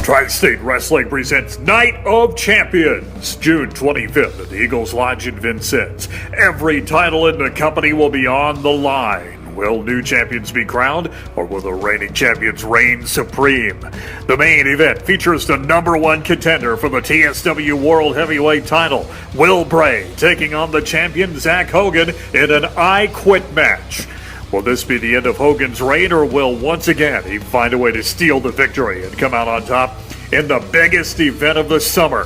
Tri-State Wrestling presents Night of Champions, June 25th at the Eagles Lodge in Vincennes. Every title in the company will be on the line. Will new champions be crowned, or will the reigning champions reign supreme? The main event features the number one contender for the TSW World Heavyweight title, Will Bray, taking on the champion Zach Hogan in an I Quit match. Will this be the end of Hogan's reign, or will once again he find a way to steal the victory and come out on top in the biggest event of the summer?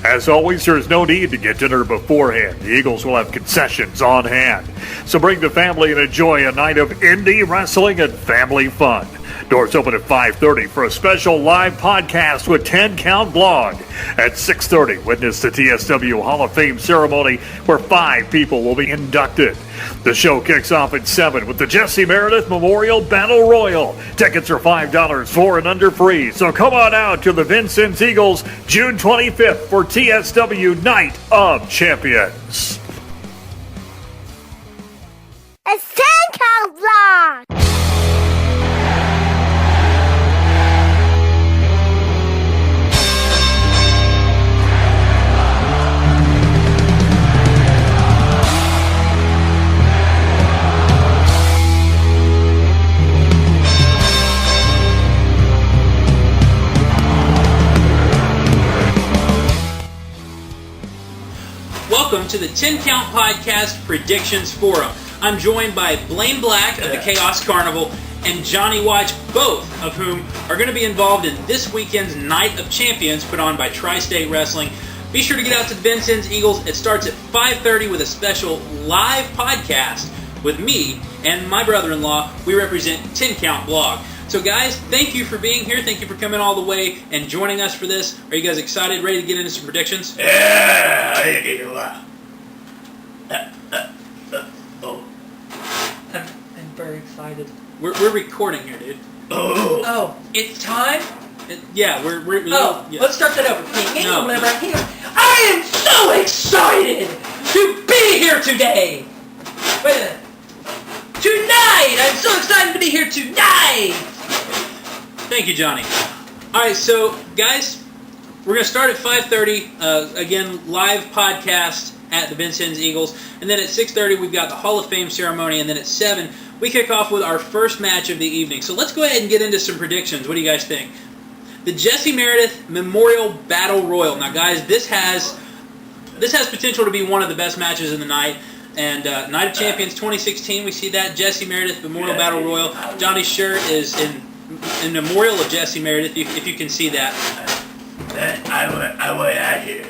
As always, there's no need to get dinner beforehand. The Eagles will have concessions on hand. So bring the family and enjoy a night of indie wrestling and family fun. Doors open at 5:30 for a special live podcast with 10 Count Blog. At 6:30, witness the TSW Hall of Fame ceremony where 5 people will be inducted. The show kicks off at 7 with the Jesse Meredith Memorial Battle Royal. Tickets are $5, 4 and under free. So come on out to the Vincennes Eagles June 25th for TSW Night of Champions. It's 10 Count Blog. Welcome to the 10 Count Podcast Predictions Forum. I'm joined by Blaine Black of the Chaos Carnival and Johnny Watch, both of whom are going to be involved in this weekend's Night of Champions put on by Tri-State Wrestling. Be sure to get out to the Vincennes Eagles. It starts at 5:30 with a special live podcast with me and my brother-in-law. We represent 10 Count Blog. So guys, thank you for being here. Thank you for coming all the way and joining us for this. Are you guys excited, ready to get into some predictions? Yeah! I'm very excited. We're recording here, dude. Oh, it's time? Let's start that over. No. I am so excited to be here today! Wait a minute. Tonight! I'm so excited to be here tonight! Thank you, Johnny. Alright, so, guys, we're going to start at 5:30. Again, live podcast at the Vincennes Eagles. And then at 6:30, we've got the Hall of Fame ceremony. And then at 7, we kick off with our first match of the evening. So let's go ahead and get into some predictions. What do you guys think? The Jesse Meredith Memorial Battle Royal. Now, guys, this has potential to be one of the best matches of the night. And Night of Champions 2016, we see that. Jesse Meredith Memorial Battle Royal. Johnny's shirt is in memorial of Jesse Meredith, if you can see that. I want out here.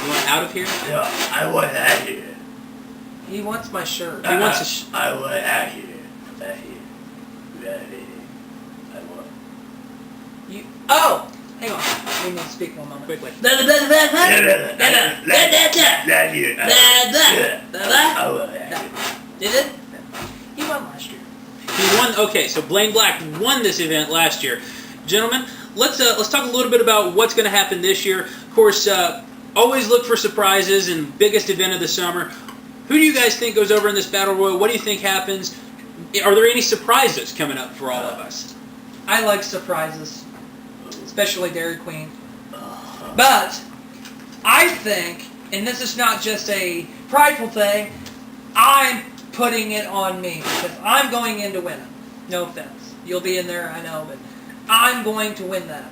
You want out of here? No, I want out here. He wants my shirt. He wants a I want out here. Out here. I want. You. Oh! Hang on. We need to speak one moment. Quickly. Out here. Did it? He won last year. He won. Okay, so Blaine Black won this event last year. Gentlemen, let's talk a little bit about what's going to happen this year. Of course, always look for surprises and biggest event of the summer. Who do you guys think goes over in this battle royal? What do you think happens? Are there any surprises coming up for all of us? I like surprises, especially Dairy Queen. But I think, and this is not just a prideful thing, I'm putting it on me because I'm going in to win it. No offense. You'll be in there, I know, but I'm going to win that.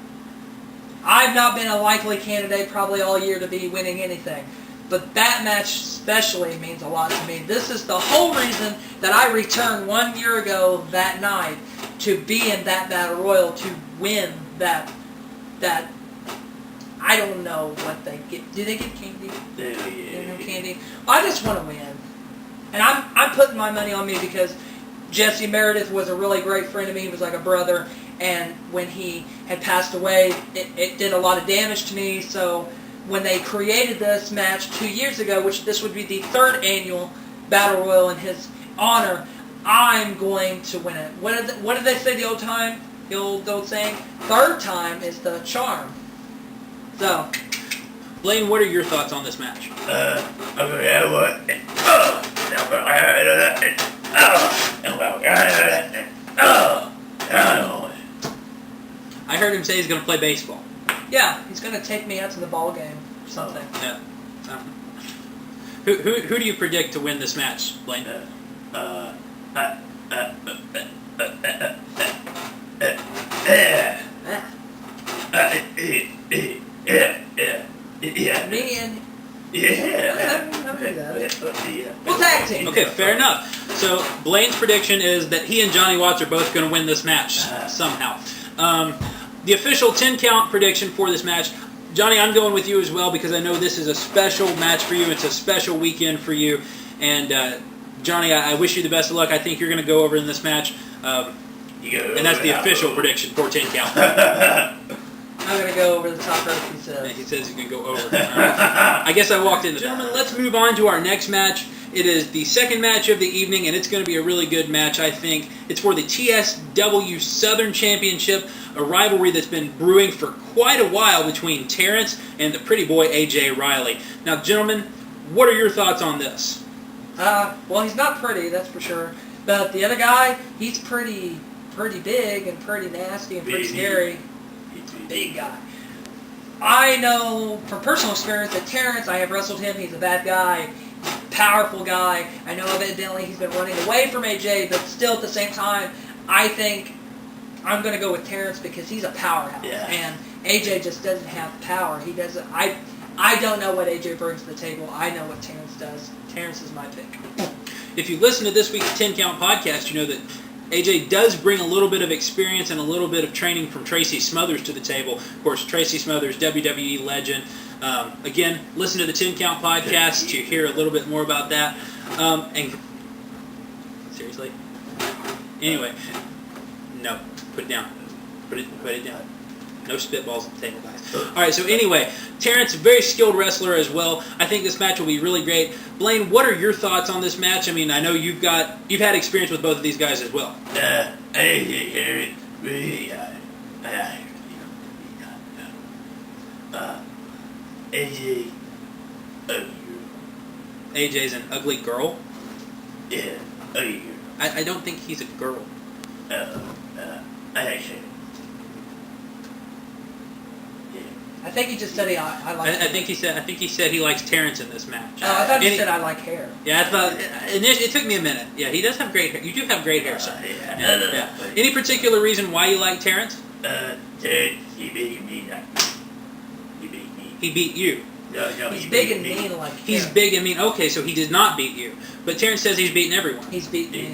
I've not been a likely candidate probably all year to be winning anything. But that match especially means a lot to me. This is the whole reason that I returned 1 year ago that night to be in that battle royal, to win that I don't know what they get. Do they get candy? They don't have candy. I just want to win. And I'm putting my money on me because Jesse Meredith was a really great friend to me. He was like a brother. And when he had passed away, it did a lot of damage to me. So when they created this match 2 years ago, which this would be the 3rd annual Battle Royal in his honor, I'm going to win it. What did they say the old saying? 3rd time is the charm. So, Blaine, what are your thoughts on this match? I heard him say he's going to play baseball. Yeah, he's gonna take me out to the ball game or something. Yeah. Who do you predict to win this match, Blaine? Me and we'll tag team. Okay, fair enough. So Blaine's prediction is that he and Johnny Watts are both going to win this match somehow. The official 10 count prediction for this match, Johnny, I'm going with you as well because I know this is a special match for you. It's a special weekend for you. And Johnny, I wish you the best of luck. I think you're going to go over in this match. And that's the official prediction for 10 count. I'm going to go over the top rope, he says. Yeah, he says he's going to go over. I guess I walked into that. Gentlemen, let's move on to our next match. It is the second match of the evening, and it's going to be a really good match, I think. It's for the TSW Southern Championship, a rivalry that's been brewing for quite a while between Terrence and the pretty boy AJ Riley. Now, gentlemen, what are your thoughts on this? Well, he's not pretty, that's for sure. But the other guy, he's pretty big and pretty nasty and pretty scary. Big guy. I know from personal experience that Terrence, I have wrestled him, he's a bad guy, powerful guy. I know evidently he's been running away from AJ, but still at the same time, I think I'm going to go with Terrence because he's a powerhouse. Yeah. And AJ just doesn't have power. He doesn't. I don't know what AJ brings to the table. I know what Terrence does. Terrence is my pick. If you listen to this week's 10 Count podcast, you know that AJ does bring a little bit of experience and a little bit of training from Tracy Smothers to the table. Of course, Tracy Smothers, WWE legend. Again, listen to the 10 Count podcast to hear a little bit more about that. And seriously? Anyway, no, put it down. Put it down. No spitballs at the table, guys. All right, so anyway, Terrence, a very skilled wrestler as well. I think this match will be really great. Blaine, what are your thoughts on this match? I mean, I know you've had experience with both of these guys as well. AJ's an ugly girl? Yeah, I don't think he's a girl. I think he just said I like. I think he said he likes Terrence in this match. Oh, I thought he said I like hair. Yeah, I thought it took me a minute. Yeah, he does have great hair. You do have great hair, sir. Yeah. Any particular reason why you like Terrence? Terrence, he beat me. He beat you. No, He's big and mean like hair. He's big and mean. Okay, so he did not beat you. But Terrence says he's beaten everyone. He's beaten me.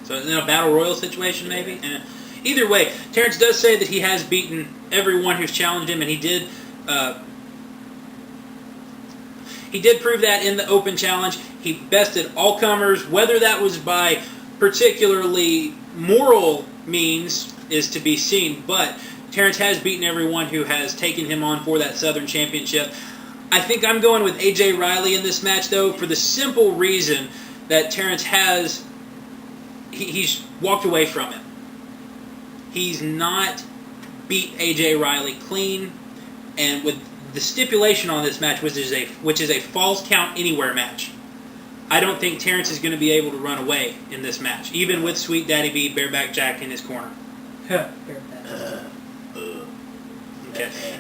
So in a battle royal situation, maybe? Either way, Terrence does say that he has beaten everyone who's challenged him, and he did prove that in the open challenge. He bested all comers, whether that was by particularly moral means is to be seen, but Terrence has beaten everyone who has taken him on for that Southern Championship. I think I'm going with AJ Riley in this match, though, for the simple reason that Terrence he's walked away from him. He's not beat AJ Riley clean, and with the stipulation on this match, which is a falls count anywhere match, I don't think Terrence is going to be able to run away in this match, even with Sweet Daddy B, Bareback Jack in his corner. Okay.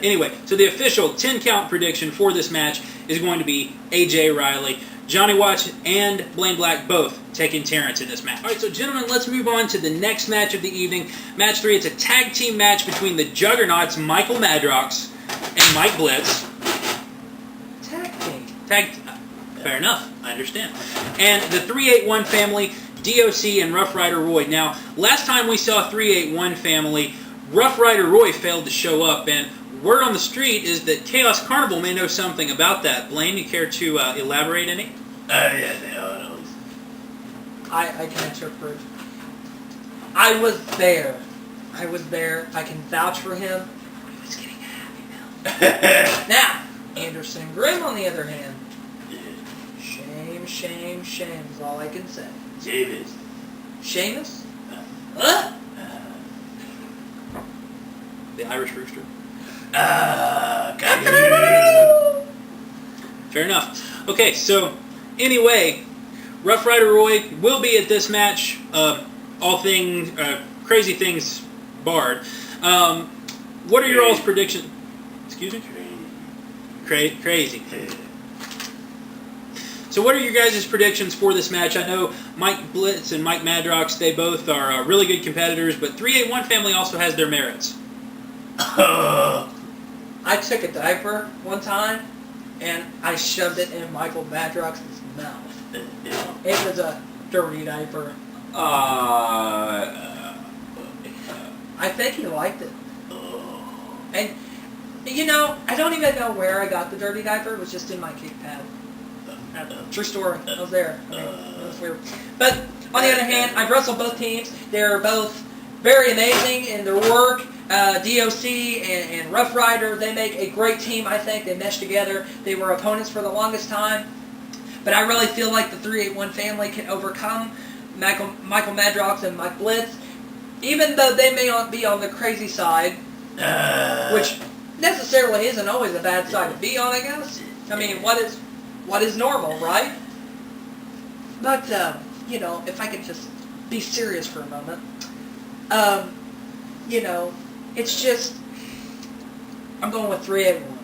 Anyway, so the official 10 count prediction for this match is going to be AJ Riley. Johnny Watts and Blaine Black both taking Terrence in this match. All right, so gentlemen, let's move on to the next match of the evening. Match 3, it's a tag team match between the Juggernauts, Michael Madrox and Mike Blitz. Tag team. Fair enough, I understand. And the 381 family, DOC and Rough Rider Roy. Now, last time we saw 381 family, Rough Rider Roy failed to show up, and word on the street is that Chaos Carnival may know something about that. Blaine, you care to elaborate any? Yeah, they all know. I can interpret. I was there. I can vouch for him. He was getting a happy meal. Now, Anderson Grimm, on the other hand, shame is all I can say. James. Seamus? Huh? The Irish Rooster. Fair enough. Okay, so anyway, Rough Rider Roy will be at this match. All things, crazy things barred. What are your all's predictions? Excuse me? Crazy. So what are your guys' predictions for this match? I know Mike Blitz and Mike Madrox, they both are really good competitors, but 381 family also has their merits. I took a diaper one time, and I shoved it in Michael Madrox's mouth. It was a dirty diaper. I think he liked it. And, you know, I don't even know where I got the dirty diaper. It was just in my kick pad. True story. I was there. I mean, it was weird. But, on the other hand, I've wrestled both teams. They're both very amazing in their work. DOC and Rough Rider, they make a great team, I think. They mesh together. They were opponents for the longest time. But I really feel like the 381 family can overcome Michael Madrox and Mike Blitz. Even though they may not be on the crazy side, which necessarily isn't always a bad side to be on, I guess. I mean, what is normal, right? But, you know, if I could just be serious for a moment, you know, it's just, I'm going with 381.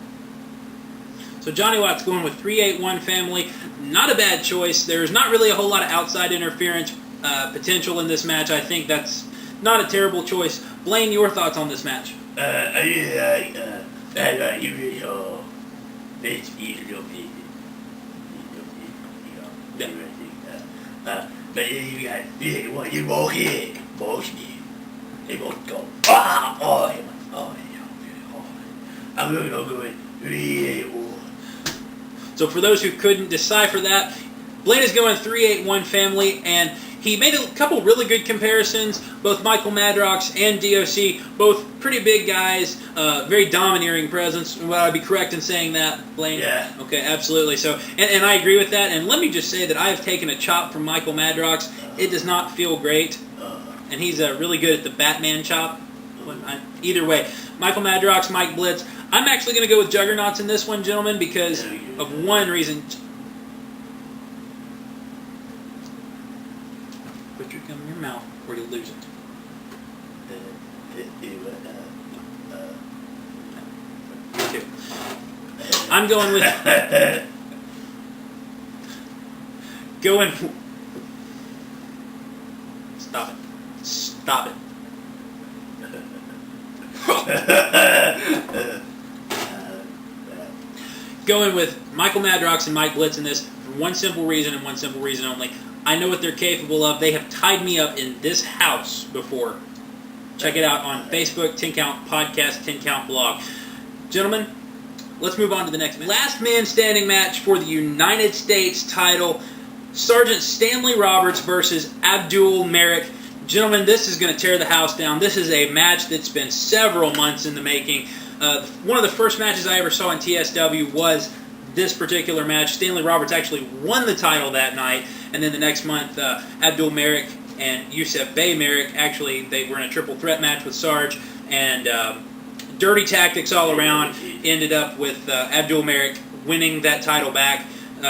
So Johnny Watt's going with 381 family. Not a bad choice. There's not really a whole lot of outside interference potential in this match. I think that's not a terrible choice. Blaine, your thoughts on this match? I really like you really bitch eat a little bit. But then you got you walk in, bullshit. They both go, I'm gonna go with 381. So for those who couldn't decipher that, Blaine is going 381 family, and he made a couple really good comparisons. Both Michael Madrox and DOC, both pretty big guys, very domineering presence. Would I be correct in saying that, Blaine? Yeah. Okay, absolutely. So, and I agree with that. And let me just say that I have taken a chop from Michael Madrox. It does not feel great, and he's really good at the Batman chop. Either way, Michael Madrox, Mike Blitz. I'm actually going to go with Juggernauts in this one, gentlemen, because of one reason. Put your gum in your mouth or you'll lose it. Me too. I'm going with... Stop it. Stop it. Going with Michael Madrox and Mike Blitz in this for one simple reason and one simple reason only. I know what they're capable of. They have tied me up in this house before. Check it out on Facebook, 10 Count Podcast, 10 Count Blog. Gentlemen, let's move on to the next match. Last man standing match for the United States title. Sergeant Stanley Roberts versus Abdul Merrick. Gentlemen, this is going to tear the house down. This is a match that's been several months in the making. One of the first matches I ever saw in TSW was this particular match. Stanley Roberts actually won the title that night, and then the next month, Abdul Merrick and Yusuf Bey Merrick, actually, they were in a triple threat match with Sarge, and dirty tactics all around, ended up with Abdul Merrick winning that title back.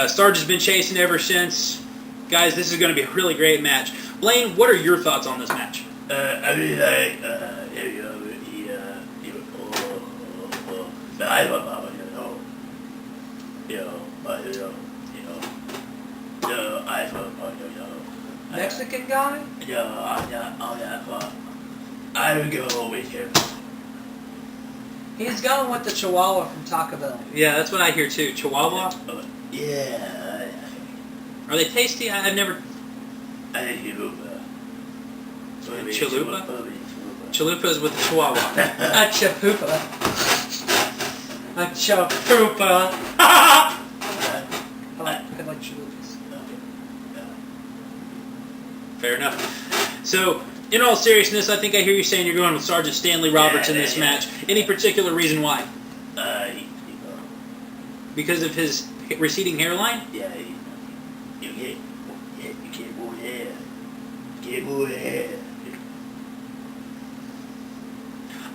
Sarge has been chasing ever since. Guys, this is going to be a really great match. Blaine, what are your thoughts on this match? I really like, Mexican guy? I would go with him. He's going with the Chihuahua from Taco Bell. Yeah, that's what I hear too. Chihuahua? Yeah. Are they tasty? I've never... I think Chalupa? Chalupa's with the Chihuahua. A chapupa. A chapupa. I like chalupas. Fair enough. So, in all seriousness, I think I hear you saying you're going with Sergeant Stanley Roberts in this match. Any particular reason why? Because of his receding hairline? Yeah, you can't move hair. Can't move hair.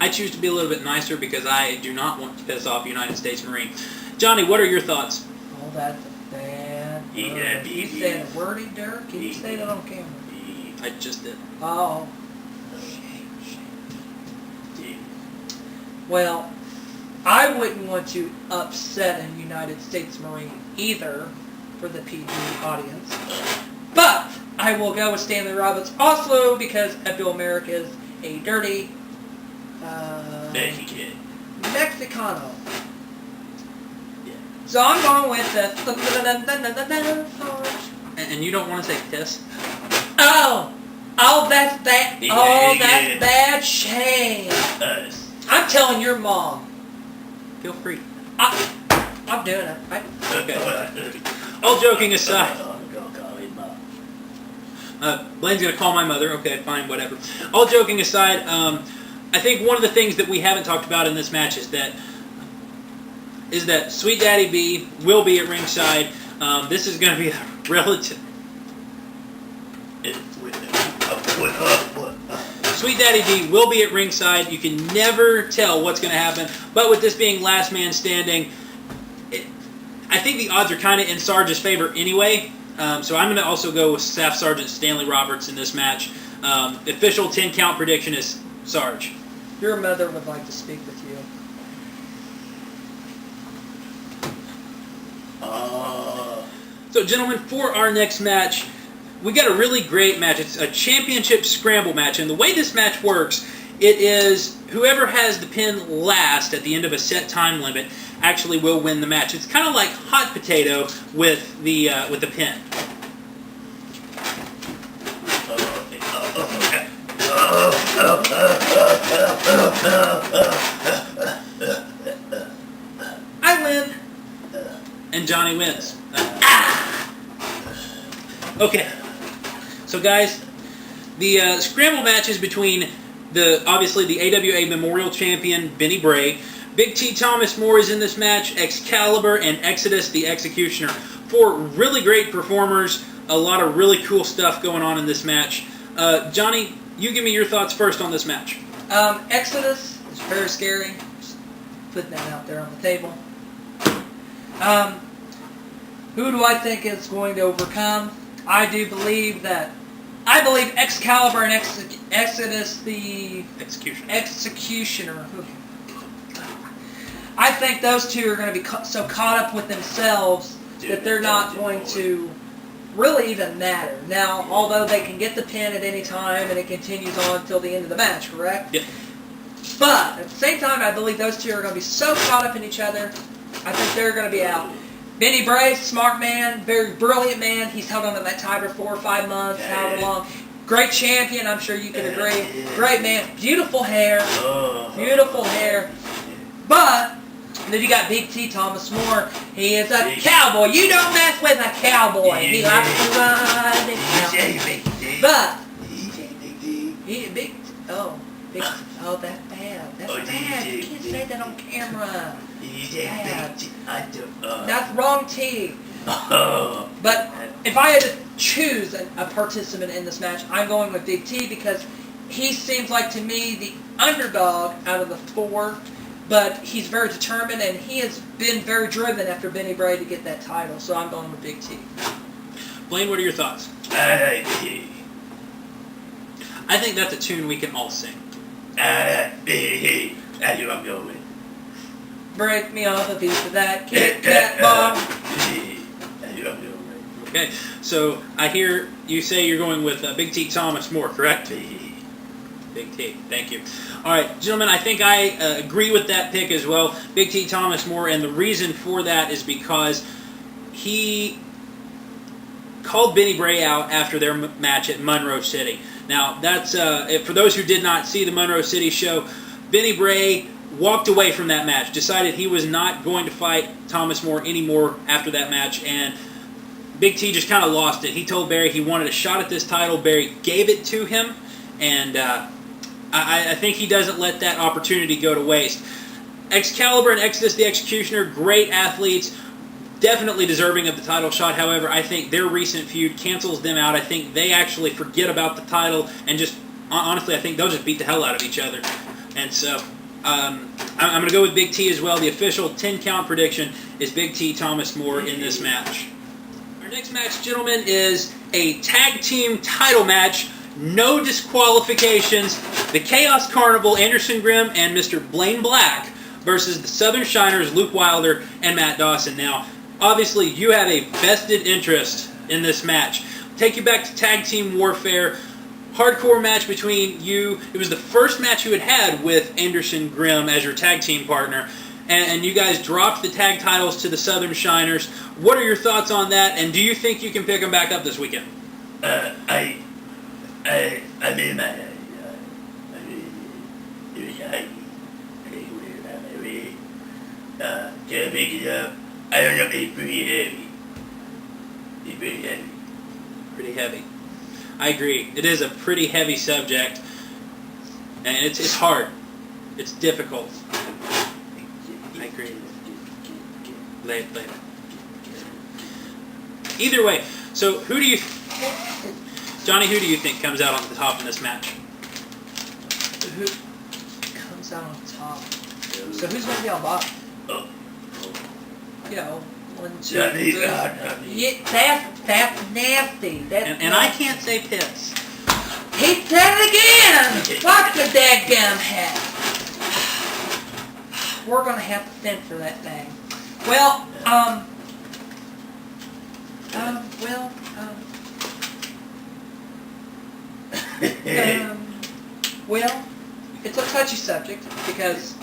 I choose to be a little bit nicer because I do not want to piss off United States Marine. Johnny, what are your thoughts? Oh, that's a bad word. Yeah, You saying a wordy, Dirk? Can you say that on camera? I just did. Oh. Shame. Well, I wouldn't want to upset a United States Marine either for the PG audience. But I will go with Stanley Roberts also because Abdul America is a dirty Mexicano. Yeah. So I'm going with the And you don't want to say piss? Oh, that's bad. Oh, that's bad shame. I'm telling your mom. Feel free. I'm doing it. Okay. All joking aside. Blaine's going to call my mother. Okay, fine, whatever. All joking aside, I think one of the things that we haven't talked about in this match is that Sweet Daddy B will be at ringside. This is going to be a relative. Sweet Daddy B will be at ringside. You can never tell what's going to happen. But with this being last man standing, I think the odds are kind of in Sarge's favor anyway. So I'm going to also go with Staff Sergeant Stanley Roberts in this match. The official 10-count prediction is Sarge. Your mother would like to speak with you. So, gentlemen, for our next match, we got a really great match. It's a championship scramble match, and the way this match works, it is whoever has the pin last at the end of a set time limit actually will win the match. It's kind of like hot potato with the pin. I win. And Johnny wins. Okay. So, guys, the scramble match is between obviously the AWA Memorial Champion Benny Bray. Big T Thomas Moore is in this match. Excalibur and Exodus the Executioner. 4 really great performers. A lot of really cool stuff going on in this match. Johnny, you give me your thoughts first on this match. Exodus is very scary. Just putting that out there on the table. Who do I think is going to overcome? I believe Excalibur and Exodus the Executioner. I think those two are going to be so caught up with themselves that they're not going to really even matter. Now, although they can get the pin at any time and it continues on until the end of the match, correct? Yep. But at the same time, I believe those two are going to be so caught up in each other, I think they're going to be out. Benny Bray, smart man, very brilliant man. He's held on to that title for 4 or 5 months, however long. Great champion, I'm sure you can agree. Great man, beautiful hair, beautiful hair. But then you got Big T Thomas Moore. He is a cowboy. You don't mess with a cowboy. He likes to run. But that's bad. That's bad. You can't say that on camera. Bad. That's wrong T. But if I had to choose a participant in this match, I'm going with Big T because he seems like to me the underdog out of the 4. But he's very determined, and he has been very driven after Benny Bray to get that title. So I'm going with Big T. Blaine, what are your thoughts? I think that's a tune we can all sing. That's what I'm going with. Break me off a piece of that Kit Kat bar. That's what I'm going with. Okay, so I hear you say you're going with Big T Thomas Moore, correct? Big T, thank you. All right, gentlemen, I think I agree with that pick as well. Big T Thomas Moore, and the reason for that is because he called Benny Bray out after their match at Monroe City. Now, that's for those who did not see the Monroe City show, Benny Bray walked away from that match, decided he was not going to fight Thomas Moore anymore after that match, and Big T just kind of lost it. He told Barry he wanted a shot at this title. Barry gave it to him, and I think he doesn't let that opportunity go to waste. Excalibur and Exodus the Executioner, great athletes, definitely deserving of the title shot. However, I think their recent feud cancels them out. I think they actually forget about the title and just, honestly, I think they'll just beat the hell out of each other. And so, I'm going to go with Big T as well. The official 10-count prediction is Big T Thomas Moore in this match. Our next match, gentlemen, is a tag team title match. no disqualifications. The Chaos Carnival, Anderson Grimm and Mr. Blaine Black versus the Southern Shiners, Luke Wilder and Matt Dawson. Now, obviously, you have a vested interest in this match. Take you back to Tag Team Warfare. Hardcore match between you. It was the first match you had with Anderson Grimm as your tag team partner. And you guys dropped the tag titles to the Southern Shiners. What are your thoughts on that? And do you think you can pick them back up this weekend? I mean, can't pick it up. I don't know, it's pretty heavy. It's pretty heavy. Pretty heavy. I agree. It is a pretty heavy subject. And it's hard. It's difficult. I agree. Later. Either way, so Johnny, who do you think comes out on the top in this match? Who comes out on top? So who's going to be on bottom? You know, 1, 2, 3. Yeah, that's nasty. And I can't say piss. He said it again! Fuck the dadgum hat. We're going to have to censor that thing. Well, well, it's a touchy subject because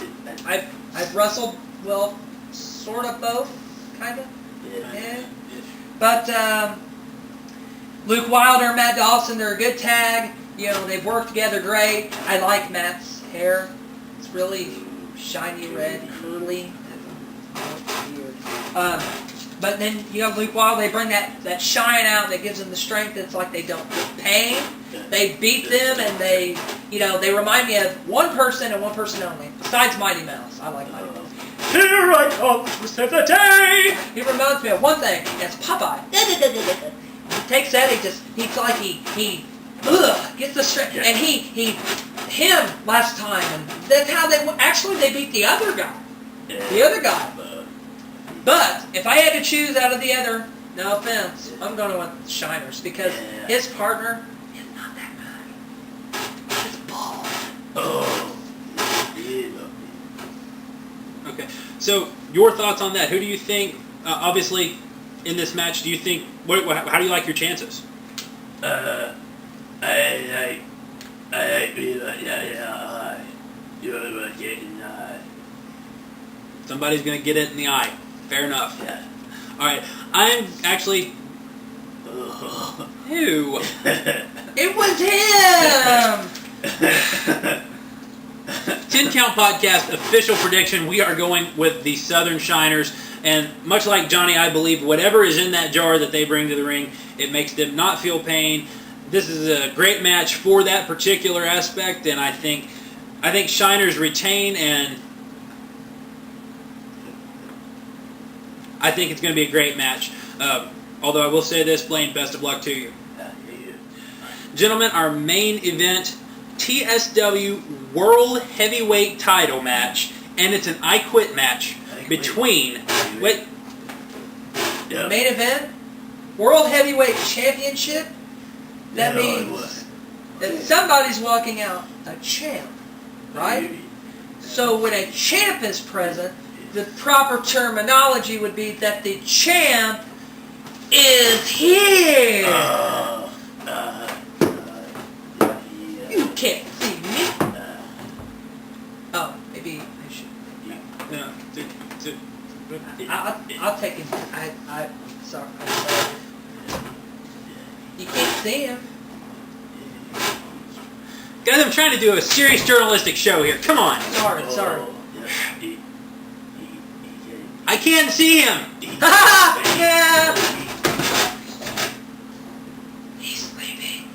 I've wrestled, well, sort of both, kind of. Yeah. But Luke Wilder and Matt Dawson, they're a good tag. You know, they've worked together great. I like Matt's hair. It's really shiny red, curly. But then, you know, Luke Wilder, they bring that shine out that gives them the strength. It's like they don't feel pain. They beat them, and they remind me of one person and one person only. Besides Mighty Mouse. I like Mighty Mouse. Here I come to save the day! He reminds me of one thing. That's Popeye. He takes that, he gets the strength. And him last time, and that's how they beat the other guy. The other guy. But if I had to choose out of the other, no offense, I'm going to want the Shiners because his partner is not that good. It's bald. Oh. Okay, so your thoughts on that? Who do you think? Obviously, in this match, do you think? How do you like your chances? I feel like you're getting Somebody's going to get it in the eye. Fair enough. Yeah. All right. I'm actually... Who? It was him! 10 Count Podcast official prediction. We are going with the Southern Shiners. And much like Johnny, I believe whatever is in that jar that they bring to the ring, it makes them not feel pain. This is a great match for that particular aspect. And I think Shiners retain, and I think it's going to be a great match. Although I will say this, Blaine, best of luck to you. Gentlemen, our main event, TSW World Heavyweight Title match, and it's an I Quit match between... Wait. Yep. Main event, World Heavyweight Championship. That means that somebody's walking out a champ, right? So when a champ is present, the proper terminology would be that the champ is here. You can't see me. Oh, maybe I should. I'll take him. I'm sorry. You can't see him. Guys, I'm trying to do a serious journalistic show here. Come on. Sorry. I can't see him. Yeah. He's sleeping.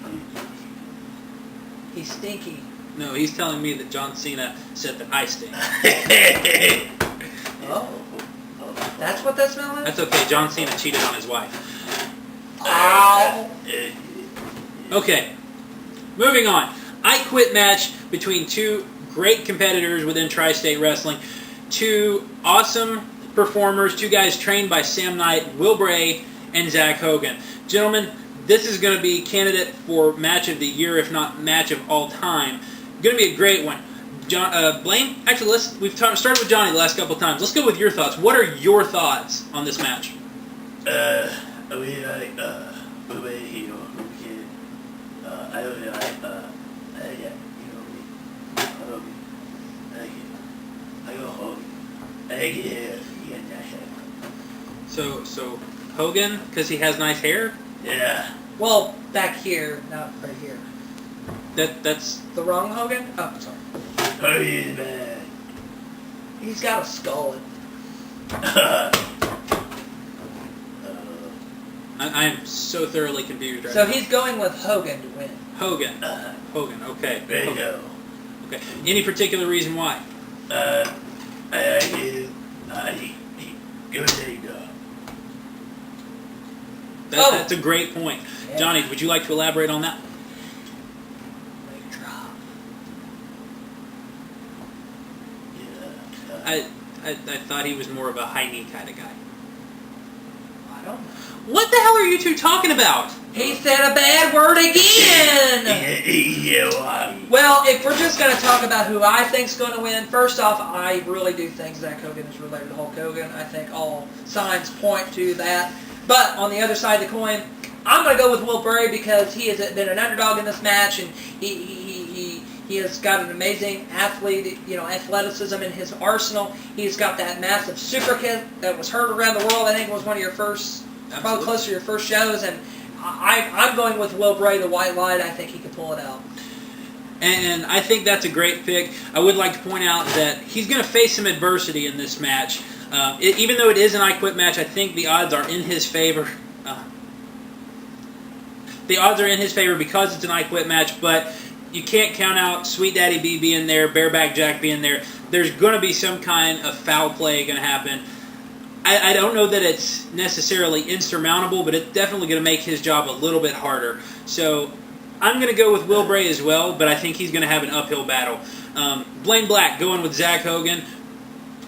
He's stinky. No, he's telling me that John Cena said that I stink. Oh. That's what that smell is? That's okay. John Cena cheated on his wife. Ow. Okay. Moving on. I Quit match between two great competitors within Tri-State Wrestling. Two awesome performers. Two guys trained by Sam Knight, Will Bray, and Zach Hogan. Gentlemen, this is going to be candidate for match of the year, if not match of all time. Going to be a great one. Blaine, actually, we've started with Johnny the last couple of times. Let's go with your thoughts. What are your thoughts on this match? So Hogan, because he has nice hair? Yeah. Well, back here, not right here. That's The wrong Hogan? Oh, sorry. Hurry back. He's got a skull. I am so thoroughly confused right So now. he's going with Hogan to win. Hogan. Hogan, okay. There you go. Okay. Any particular reason why? Good day, dog. That's a great point. Yeah. Johnny, would you like to elaborate on that? Leg drop. I thought he was more of a high knee kind of guy. I don't know. What the hell are you two talking about? He said a bad word again! Yeah, why? Well, if we're just going to talk about who I think's going to win, first off, I really do think Zach Hogan is related to Hulk Hogan. I think all signs point to that. But on the other side of the coin, I'm going to go with Will Bray because he has been an underdog in this match, and he has got an amazing athleticism in his arsenal. He's got that massive super kick that was heard around the world. I think it was one of your first, probably close to your first shows, and I'm going with Will Bray, the white light. I think he can pull it out. And I think that's a great pick. I would like to point out that he's going to face some adversity in this match. Even though it is an I Quit match, I think the odds are in his favor. The odds are in his favor because it's an I Quit match, but you can't count out Sweet Daddy B being there, Bareback Jack being there. There's going to be some kind of foul play going to happen. I don't know that it's necessarily insurmountable, but it's definitely going to make his job a little bit harder. So I'm going to go with Will Bray as well, but I think he's going to have an uphill battle. Blaine Black going with Zach Hogan.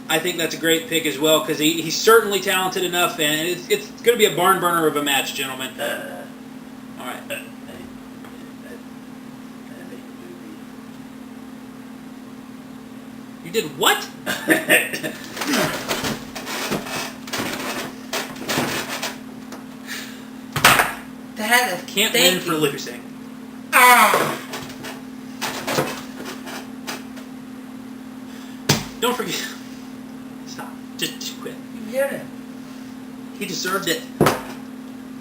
I think that's a great pick as well because he's certainly talented enough, and it's going to be a barn burner of a match, gentlemen. All right. You did what? That Can't win for losing. Don't forget. Stop. Just quit. You hit him. He deserved it.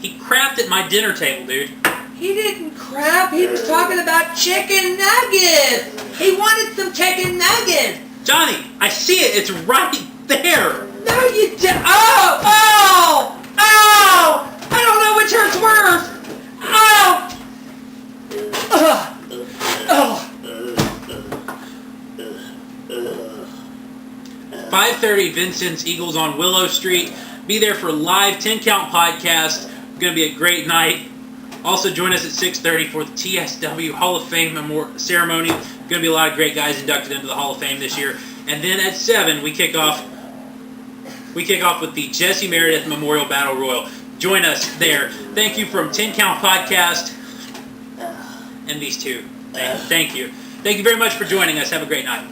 He crapped at my dinner table, dude. He didn't crap. He was talking about chicken nuggets. He wanted some chicken nuggets. Johnny, I see it. It's right there. No, you didn't. Oh! Oh! Oh! I don't know which hurts worse. Oh! Oh! 5:30 Vincent's Eagles on Willow Street. Be there for live 10 Count podcast. Going to be a great night. Also join us at 6:30 for the TSW Hall of Fame ceremony. Going to be a lot of great guys inducted into the Hall of Fame this year. And then at 7 we kick off with the Jesse Meredith Memorial Battle Royal. Join us there. Thank you from 10 Count Podcast and these two. Thank you. Thank you very much for joining us. Have a great night.